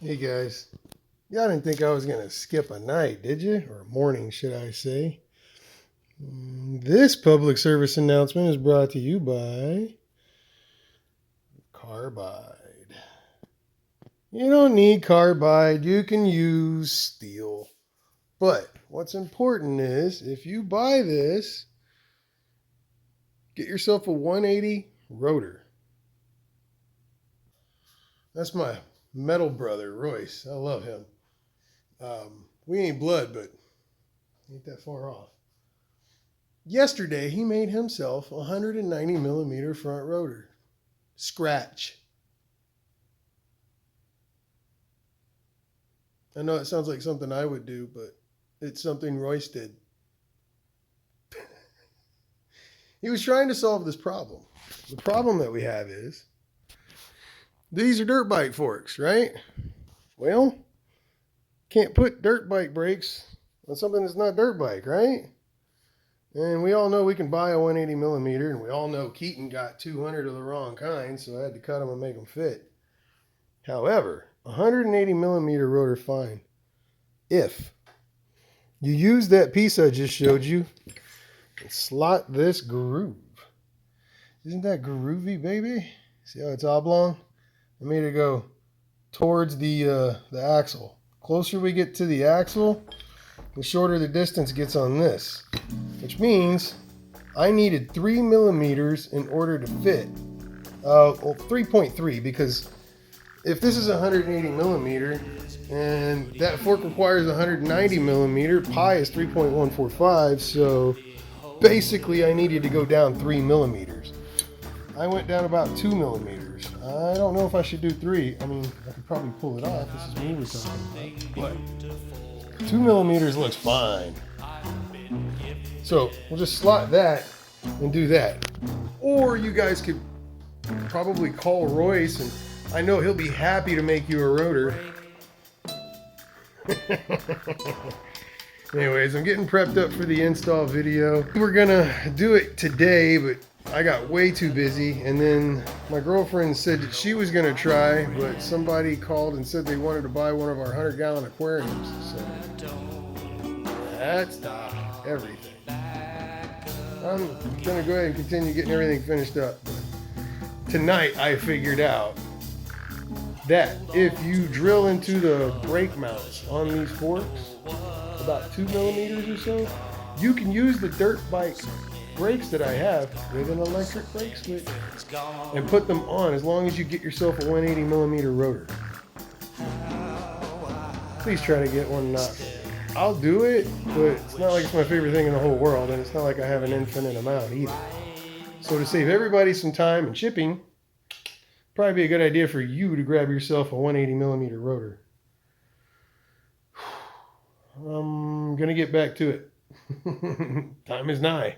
Hey guys, y'all didn't think I was going to skip a night, did you? Or a morning, should I say? This public service announcement is brought to you by Carbide. You don't need carbide, you can use steel. But what's important is if you buy this, get yourself a 180 rotor. That's my metal brother, Royce. I love him. We ain't blood, but ain't that far off. Yesterday, he made himself a 190 millimeter front rotor. Scratch. I know it sounds like something I would do, but it's something Royce did. He was trying to solve this problem. The problem that we have is these are dirt bike forks, right? Well, can't put dirt bike brakes on something that's not dirt bike, right? And we all know we can buy a 180 millimeter, and we all know Keaton got 200 of the wrong kind, so I had to cut them and make them fit. However, 180 millimeter rotor fine if you use that piece I just showed you and slot this groove. Isn't that groovy, baby? See how it's oblong? I made it go towards the axle. Closer we get to the axle, the shorter the distance gets on this, which means I needed 3 millimeters in order to fit. Well, 3.3, because if this is 180 millimeter and that fork requires 190 millimeter, pi is 3.145, so basically I needed to go down 3 millimeters. I went down about 2 millimeters. I don't know if I should do 3. I mean, I could probably pull it off. This is me we're talking about. But 2 millimeters looks fine. So we'll just slot that and do that. Or you guys could probably call Royce, and I know he'll be happy to make you a rotor. Anyways, I'm getting prepped up for the install video. We're gonna do it today, but I got way too busy, and then my girlfriend said that she was gonna try, but somebody called and said they wanted to buy one of our 100-gallon aquariums, so that stopped everything. I'm gonna go ahead and continue getting everything finished up. Tonight I figured out that if you drill into the brake mounts on these forks, about 2 millimeters or so, you can use the dirt bike brakes that I have with an electric brake switch and put them on as long as you get yourself a 180 millimeter rotor. Please try to get one. I'll do it, but it's not like it's my favorite thing in the whole world, and it's not like I have an infinite amount either. So to save everybody some time and shipping, probably be a good idea for you to grab yourself a 180 millimeter rotor. I'm gonna get back to it. Time is nigh.